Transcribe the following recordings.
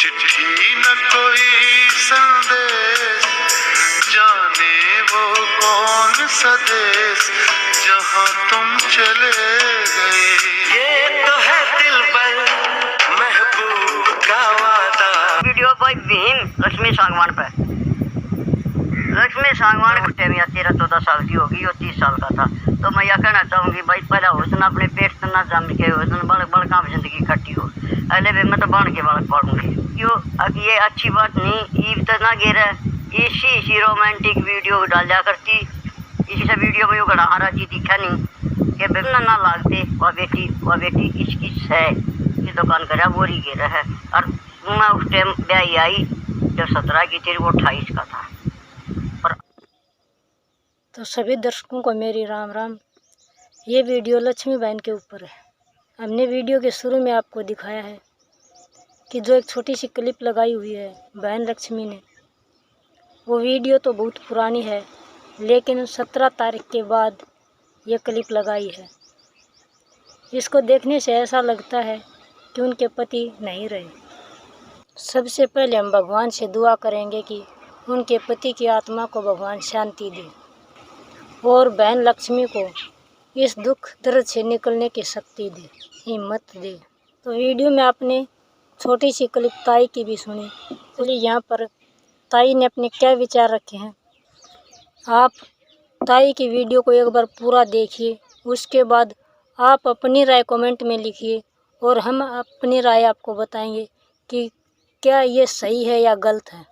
चिट्ठी न कोई संदेश, जाने वो कौन सा देश जहाँ तुम चले गए। ये तो है दिलबर महबूब का वादा। वीडियो भाई भीम लक्ष्मी सांगवान पे। लक्ष्मी सांगवान उस टाइम 13-14 साल की होगी, वो 30 साल का था। तो मैं यह कहना चाहूँगी भाई, पहला हुसन अपने पेट से ना जम के हुसन बड़ काम जिंदगी खट्टी हो। अगले भी मैं तो बन के बालक पढ़ूंगी क्यों। अब ये अच्छी बात नहीं, ईब तो ना गिर इसी रोमांटिक वीडियो डाल जा करती। इसी से वीडियो में गड़ा हरा जी दिखा नहीं कि बिना ना लागते वह बेटी किस है ये दुकान करा बोरी गिर है। और मैं उस टाइम ब्याही आई जब 17 की थी, वो 28 का था। तो सभी दर्शकों को मेरी राम राम। ये वीडियो लक्ष्मी बहन के ऊपर है। हमने वीडियो के शुरू में आपको दिखाया है कि जो एक छोटी सी क्लिप लगाई हुई है बहन लक्ष्मी ने, वो वीडियो तो बहुत पुरानी है, लेकिन 17 तारीख के बाद ये क्लिप लगाई है। इसको देखने से ऐसा लगता है कि उनके पति नहीं रहे। सबसे पहले हम भगवान से दुआ करेंगे कि उनके पति की आत्मा को भगवान शांति दे और बहन लक्ष्मी को इस दुख दर्द से निकलने की शक्ति दे, हिम्मत दे। तो वीडियो में आपने छोटी सी क्लिप ताई की भी सुनी। चलिए यहाँ पर ताई ने अपने क्या विचार रखे हैं, आप ताई की वीडियो को एक बार पूरा देखिए। उसके बाद आप अपनी राय कमेंट में लिखिए और हम अपनी राय आपको बताएंगे कि क्या ये सही है या गलत है।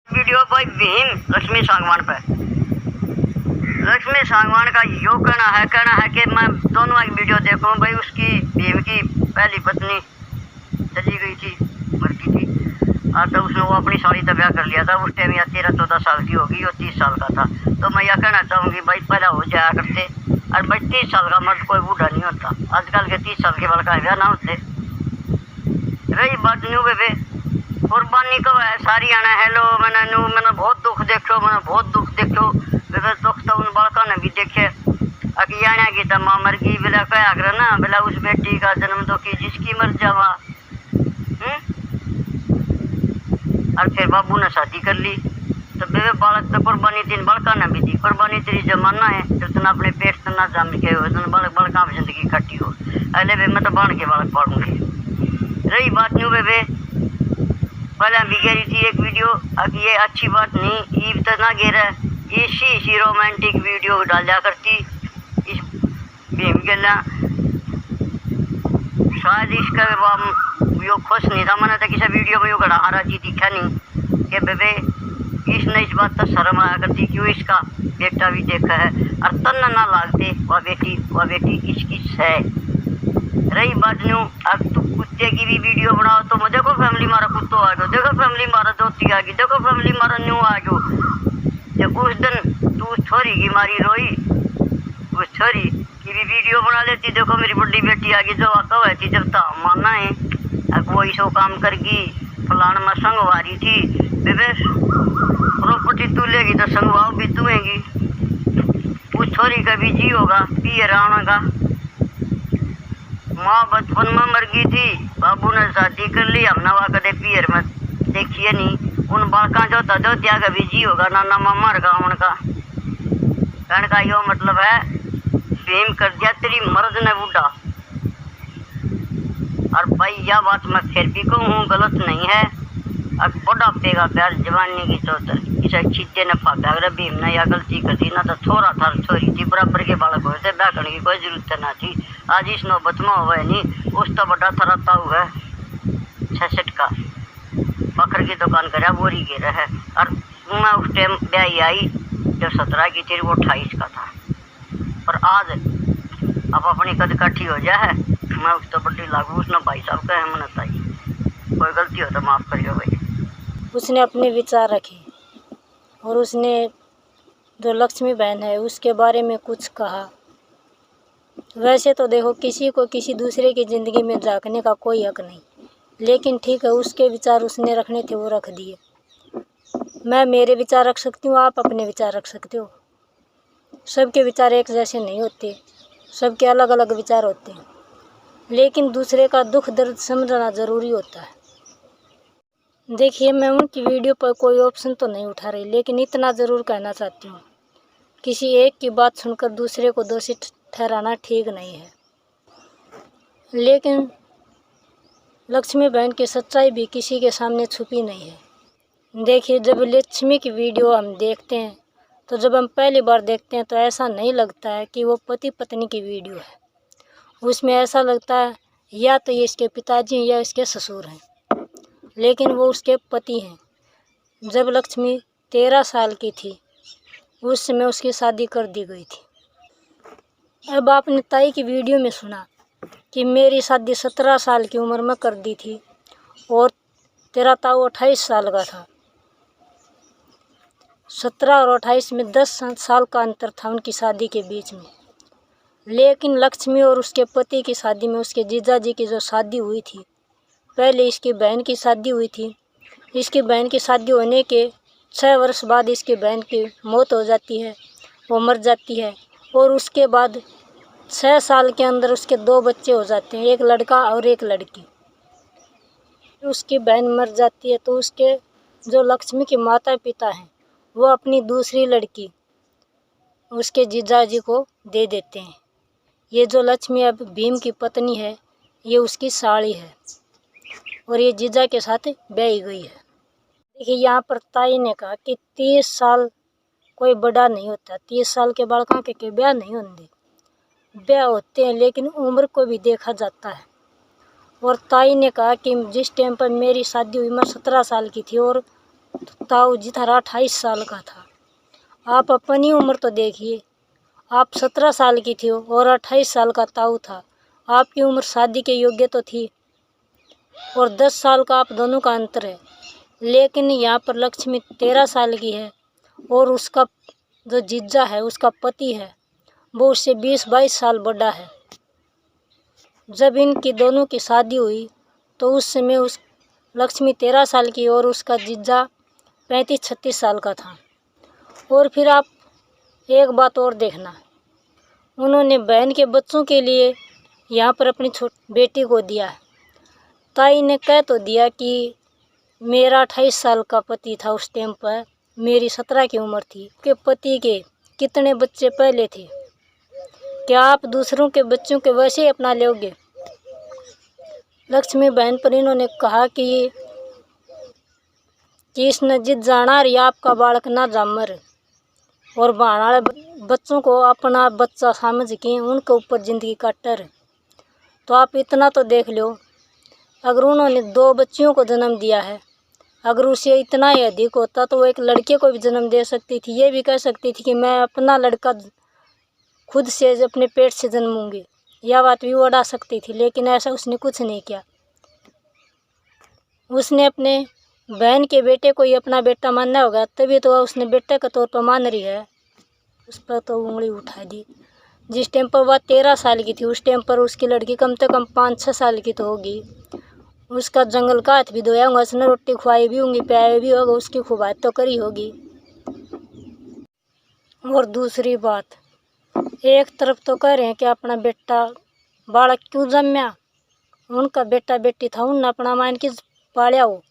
वीडियो भाई भीम लक्ष्मी सांगवान पे। लक्ष्मी सांगवान का यो कहना है कि मैं दोनों एक वीडियो देखूं भाई। उसकी भीम की पहली पत्नी चली गई थी, मर गई थी, और तो उसने वो अपनी साड़ी तो ब्याह कर लिया था। उस टाइम 13-14 साल की होगी, वो 30 साल का था। तो मैं यह कहना चाहूँगी भाई, पहला हो जाया करते। और भाई 30 साल का मर्द कोई बूढ़ा नहीं होता। आजकल के 30 साल के बड़का ब्याह ना होते। रही बात न्यू बेबे कुर्बानी को है सारी आना हेलो मैंने बहुत दुख देखो, बेबे दुख तो उन बड़का ने भी देखे। अकियाना की तो माँ मर गई, बेला क्या आग्रह ना, बेला उस बेटी का जन्म तो की जिसकी मर जावा। और फिर बाबू ने शादी कर ली, तो बेबे बालक तो कुर्बानी तीन बड़का ने भी दी। कुर्बानी तेरी जमाना है जब तुम अपने पेट से ना जम के हो, बड़का में जिंदगी खट्टी हो। अगले भी मैं तो बन के बालक पढ़ूंगी। रही बात न्यू बेबे, पहले भी गिरी थी एक वीडियो। अब ये अच्छी बात नहीं, ईब तो ना गिर इसी रोमांटिक वीडियो डाल जा करती। इस भीम गला शायद इसका यो खुश नहीं था। मैंने तो किसी वीडियो में यो गड़ा हरा जी दिखा नहीं कि बेबे इसने इस बात तो शर्म आया करती क्यों इसका बेटा भी देखा है। और तन्ना ना लागते वह बेटी किस है। रही बात न्यू, अब तू कुत्ते की भी वीडियो बनाओ तो मुझे को फैमिली मारा कुत्तो आ गयो, देखो फैमिली मारा दोती आ गई, देखो फैमिली मारा न्यू आ गयो। जब उस दिन तू उस छोरी की मारी रोई, उस छोरी की भी वीडियो बना लेती, देखो मेरी बड़ी बेटी आ गई जो आका हुई थी जब तो मानना है। अब वो इसो काम करगी फलान में संगवारी थी। बेबे प्रॉपर्टी तू लेगी तो संगवाओ भी तू हैगी। उस छोरी का भी जी होगा पिए रावण का। माँ बचपन में मर गई थी, बाबू ने शादी कर ली, हम नवा कदे पियर में देखिए नहीं। उन बालका जो त्या का भी जी होगा नाना मामा गाँव का। कहने का यो मतलब है फेम कर दिया तेरी मर्द ने बूढ़ा। और भाई यह बात मैं फिर भी कहूँ गलत नहीं है। अब बुढ़ापे का प्यार जवानी की चौधर इसे चीते ने फाका। अगर भीम ने यह गलती कर दी ना तो छोरा था छोरी थी बराबर के बालक हुए थे, ब्याह करने की कोई जरूरत ना थी। आज इस नौबत में हुआ नहीं, उस तो बड़ा थराता हुआ 66 का पखर की दुकान करा बोरी गिर है। और मैं उस टाइम ब्याही आई जब 17 की थी, वो 28 का था। पर आज अब अपनी कद काठी हो जाए, मैं उस तो बड़ी लागू उसने भाई साहब का है मनताई। कोई गलती हो तो माफ़ करियो भाई। उसने अपने विचार रखे और उसने जो लक्ष्मी बहन है उसके बारे में कुछ कहा। वैसे तो देखो किसी को किसी दूसरे की ज़िंदगी में झांकने का कोई हक नहीं, लेकिन ठीक है उसके विचार उसने रखने थे वो रख दिए। मैं मेरे विचार रख सकती हूँ, आप अपने विचार रख सकते हो। सबके विचार एक जैसे नहीं होते, सबके अलग अलग विचार होते हैं, लेकिन दूसरे का दुख दर्द समझना ज़रूरी होता है। देखिए, मैं उनकी वीडियो पर कोई ऑप्शन तो नहीं उठा रही, लेकिन इतना ज़रूर कहना चाहती हूँ, किसी एक की बात सुनकर दूसरे को दोषी ठहराना ठीक नहीं है। लेकिन लक्ष्मी बहन की सच्चाई भी किसी के सामने छुपी नहीं है। देखिए, जब लक्ष्मी की वीडियो हम देखते हैं, तो जब हम पहली बार देखते हैं तो ऐसा नहीं लगता है कि वो पति पत्नी की वीडियो है। उसमें ऐसा लगता है या तो ये इसके पिताजी हैं या इसके ससुर हैं, लेकिन वो उसके पति हैं। जब लक्ष्मी 13 साल की थी, उस समय उसकी शादी कर दी गई थी। अब आपने ताई की वीडियो में सुना कि मेरी शादी 17 साल की उम्र में कर दी थी और तेरा ताऊ 28 साल का था। 17 और 28 में 10 साल का अंतर था उनकी शादी के बीच में। लेकिन लक्ष्मी और उसके पति की शादी में, उसके जीजाजी की जो शादी हुई थी, पहले इसकी बहन की शादी हुई थी। इसकी बहन की शादी होने के 6 वर्ष बाद इसकी बहन की मौत हो जाती है, वो मर जाती है। और उसके बाद 6 साल के अंदर उसके 2 बच्चे हो जाते हैं, एक लड़का और एक लड़की। उसकी बहन मर जाती है तो उसके जो लक्ष्मी के माता पिता हैं, वो अपनी दूसरी लड़की उसके जीजाजी को दे देते हैं। ये जो लक्ष्मी अब भीम की पत्नी है, ये उसकी साली है और ये जीजा के साथ ब्याही गई है। देखिए, यहाँ पर ताई ने कहा कि 30 साल कोई बड़ा नहीं होता, 30 साल के बालकों के ब्याह नहीं होते। ब्याह होते हैं, लेकिन उम्र को भी देखा जाता है। और ताई ने कहा कि जिस टाइम पर मेरी शादी हुई मैं 17 साल की थी और ताऊ जी था 28 साल का था। आप अपनी उम्र तो देखिए, आप 17 साल की थी और 28 साल का ताऊ था। आपकी उम्र शादी के योग्य तो थी और 10 साल का आप दोनों का अंतर है। लेकिन यहाँ पर लक्ष्मी 13 साल की है और उसका जो जीजा है, उसका पति है, वो उससे 20-22 साल बड़ा है। जब इनकी दोनों की शादी हुई तो उस समय उस लक्ष्मी 13 साल की और उसका जीजा 35-36 साल का था। और फिर आप एक बात और देखना, उन्होंने बहन के बच्चों के लिए यहाँ पर अपनी बेटी को दिया है। ताई ने कह तो दिया कि मेरा 28 साल का पति था उस टाइम पर, मेरी 17 की उम्र थी। के पति के कितने बच्चे पहले थे? क्या आप दूसरों के बच्चों के वैसे ही अपना लोगे? लक्ष्मी बहन पर इन्होंने कहा कि इसने जिद जाना या आपका बालक ना जामर, और बहाना वाले बच्चों को अपना बच्चा समझ के उनके ऊपर ज़िंदगी काटर। तो आप इतना तो देख लो, अगर उन्होंने 2 बच्चियों को जन्म दिया है, अगर उसे इतना ही अधिक होता तो वो एक लड़के को भी जन्म दे सकती थी। ये भी कह सकती थी कि मैं अपना लड़का खुद से अपने पेट से जन्मूंगी, यह बात भी उड़ा सकती थी। लेकिन ऐसा उसने कुछ नहीं किया। उसने अपने बहन के बेटे को ही अपना बेटा मानना होगा, तभी तो उसने बेटे के तौर पर मान रही है। उस पर तो उंगली उठा दी। जिस टाइम पर वह 13 साल की थी, उस टाइम पर उसकी लड़की कम से कम 5-6 साल की तो होगी। उसका जंगल का हाथ भी धोया होगा, उसने रोटी खुआई भी होंगी, पियाई भी होगा, उसकी खुबात तो करी होगी। और दूसरी बात, एक तरफ तो कह रहे हैं कि अपना बेटा बालक क्यों जन्मा, उनका बेटा बेटी था, उन्होंने अपना मान के पालिया हो।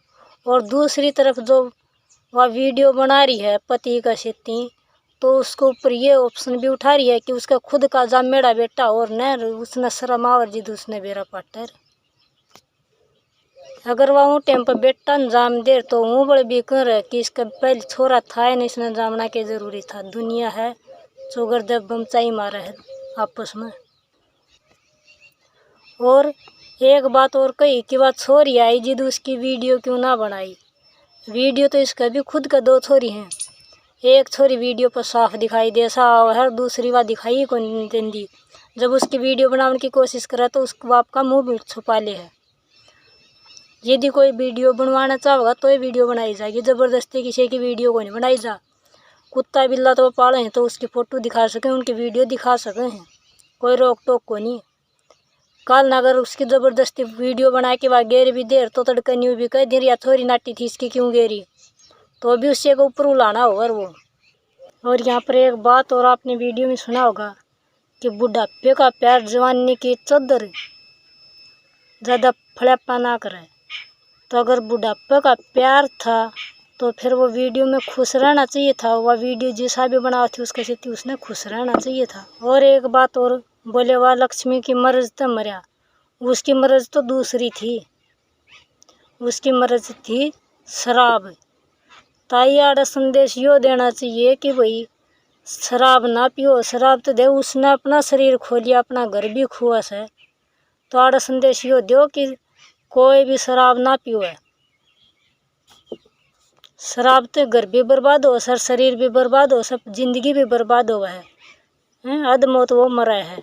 और दूसरी तरफ जो वह वीडियो बना रही है पति का सेती, तो उसके ऊपर ये ऑप्शन भी उठा रही है कि उसका खुद का जामेड़ा बेटा और न उसने शर्मावर जी उसने बेरा पाटर। अगर वह टाइम पर बेटा न जाम दे तो वो बड़े भी कर है कि इसका पहले छोरा था नहीं, इसने जामना के जरूरी था। दुनिया है चोगर दब बमचाई मारा है आपस में। और एक बात और कही कि वह छोरी आई जिद उसकी वीडियो क्यों ना बनाई। वीडियो तो इसका भी खुद का 2 छोरी हैं। एक छोरी वीडियो पर साफ दिखाई दे सा हर दूसरी बात दिखाई को नहीं देती। जब उसकी वीडियो बनाने की कोशिश करा तो उसके बाप का मुंह भी छुपा ले है। यदि कोई वीडियो बनवाना चाहोगा तो ये वीडियो बनाई जाएगी, ज़बरदस्ती किसी की वीडियो को नहीं बनाई जा। कुत्ता बिल्ला तो पाले हैं तो उसकी फ़ोटो दिखा सकें, उनकी वीडियो दिखा सकें हैं, कोई रोक टोक को नहीं। कल अगर उसकी ज़बरदस्ती वीडियो बना के वह गेर भी देर तो तड़का न्यू भी कह देर या थोड़ी नाटी थी इसकी क्यों गेरी, तो भी उससे को ऊपर उलाना होगा वो। और यहाँ पर एक बात और आपने वीडियो में सुना होगा कि बुढ़ापे का प्यार जवानी की चद्दर ज़्यादा फड़ापा ना करे। तो अगर बुढ़ापे का प्यार था तो फिर वो वीडियो में खुश रहना चाहिए था। वह वीडियो जैसा भी बना थी उसके से उसने खुश रहना चाहिए था। और एक बात और बोले, वह लक्ष्मी की मर्ज तो मरा, उसकी मर्ज तो दूसरी थी, उसकी मर्ज थी शराब। ताई आड़ा संदेश यो देना चाहिए कि भाई शराब ना पियो। शराब तो दे उसने अपना शरीर खो लिया, अपना घर भी खुआ है। तो आड़ा संदेश यो दो कि कोई भी शराब ना पियो है। शराब तो घर भी बर्बाद हो, सर शरीर भी बर्बाद हो, सब जिंदगी भी बर्बाद हुआ है। अधमौत वो मरा है।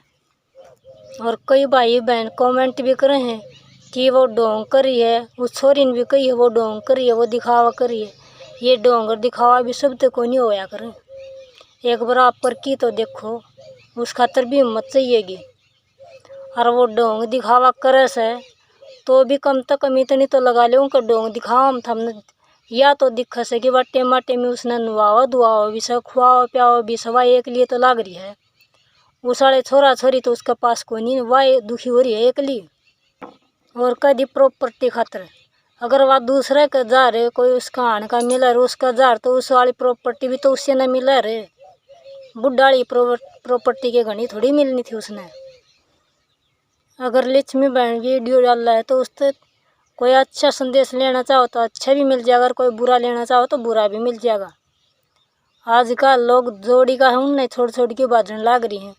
और कई भाई बहन कमेंट भी करे हैं कि वो ढोंग करी है, उस छोरी ने भी कही है वो ढोंग करी है, वो दिखावा करी है। ये ढोंग और दिखावा भी सब तो कोई नहीं होया करे। एक बार आप पर की तो देखो, उस खातर भी हिम्मत चाहिएगी। और वो ढोंग दिखावा करे से तो भी कम तो कम इतनी तो लगा ले उनका ढोंग दिखावा हम थमने, या तो दिक्कत से कि बट्टे माटे में उसने नुआवा दुआवा भी सब खुआवा प्यावा भी सवा एक लिए तो लाग रही है। उस साले छोरा छोरी तो उसके पास कोई नहीं, वह दुखी हो रही है एकली। और कदी प्रॉपर्टी खातर अगर वह दूसरे का जा रहे, कोई उसका आन का मिला रहे उसका जा रहे, तो उस वाली प्रॉपर्टी भी तो उससे न मिला रहे। बुढ़ाड़ी प्रॉपर्टी के घनी थोड़ी मिलनी थी उसने। अगर लक्ष्मी बहन वीडियो डाल रहा है तो उससे कोई अच्छा संदेश लेना चाहो तो अच्छा भी मिल जाएगा, अगर कोई बुरा लेना चाहो तो बुरा भी मिल जाएगा। आजकल लोग जोड़ी का हम नहीं छोड़ छोड़ के बाजन लाग रही हैं।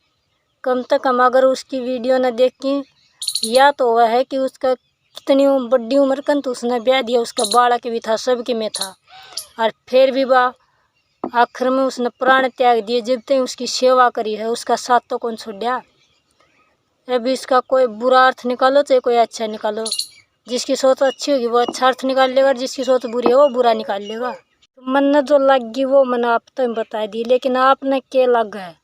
कम से कम अगर उसकी वीडियो न देखी, या तो वह है कि उसका कितनी बड़ी उम्र कन तो उसने ब्याह दिया, उसका बालक भी था, सबके में था, और फिर भी वह आखिर में उसने प्राण त्याग दिए। जब तक उसकी सेवा करी है उसका साथ तो कौन छोड़ा। अभी इसका कोई बुरा अर्थ निकालो चाहे कोई अच्छा निकालो, जिसकी सोच अच्छी होगी वो अच्छा अर्थ निकाल लेगा, जिसकी सोच बुरी है वो बुरा निकाल लेगा। तो मन ने जो लगी वो मन आप तो बता दी, लेकिन आपने क्या लग है,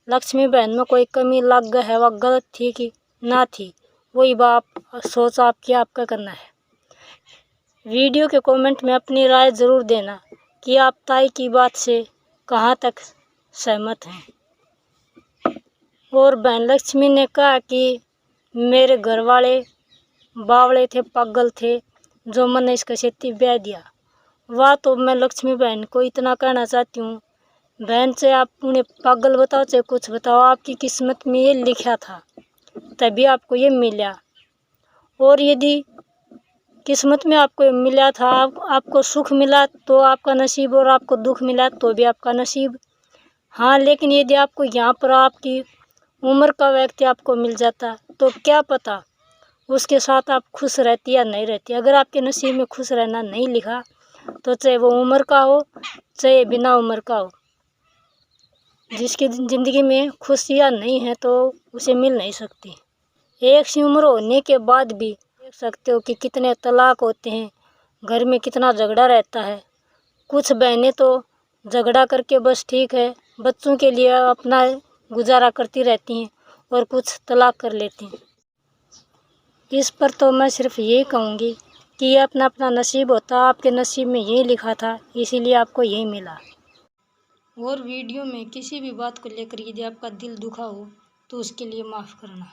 लक्ष्मी बहन में कोई कमी लग है, वह गलत थी कि ना थी, वही बात सोच आपकी आपका करना है। वीडियो के कमेंट में अपनी राय ज़रूर देना कि आप ताई की बात से कहाँ तक सहमत हैं। और बहन लक्ष्मी ने कहा कि मेरे घर वाले बावड़े थे, पागल थे, जो मैंने इसका सेती ब्याह दिया। वाह, तो मैं लक्ष्मी बहन को इतना कहना चाहती हूँ, बहन से आप उन्हें पागल बताओ चाहे कुछ बताओ, आपकी किस्मत में ये लिखा था तभी आपको ये मिला। और यदि किस्मत में आपको मिला था, आपको सुख मिला तो आपका नसीब, और आपको दुख मिला तो भी आपका नसीब। हाँ, लेकिन यदि आपको यहाँ पर आपकी उम्र का व्यक्ति आपको मिल जाता तो क्या पता उसके साथ आप खुश रहती या नहीं रहती। अगर आपके नसीब में खुश रहना नहीं लिखा तो चाहे वो उम्र का हो चाहे बिना उम्र का हो, जिसकी ज़िंदगी में खुशियाँ नहीं है तो उसे मिल नहीं सकती। एक सी उम्र होने के बाद भी देख सकते हो कि कितने तलाक होते हैं, घर में कितना झगड़ा रहता है। कुछ बहनें तो झगड़ा करके बस ठीक है बच्चों के लिए अपना गुजारा करती रहती हैं, और कुछ तलाक कर लेती हैं। इस पर तो मैं सिर्फ यही कहूँगी कि ये अपना अपना नसीब होता, आपके नसीब में यही लिखा था इसीलिए आपको यही मिला। और वीडियो में किसी भी बात को लेकर यदि आपका दिल दुखा हो तो उसके लिए माफ़ करना।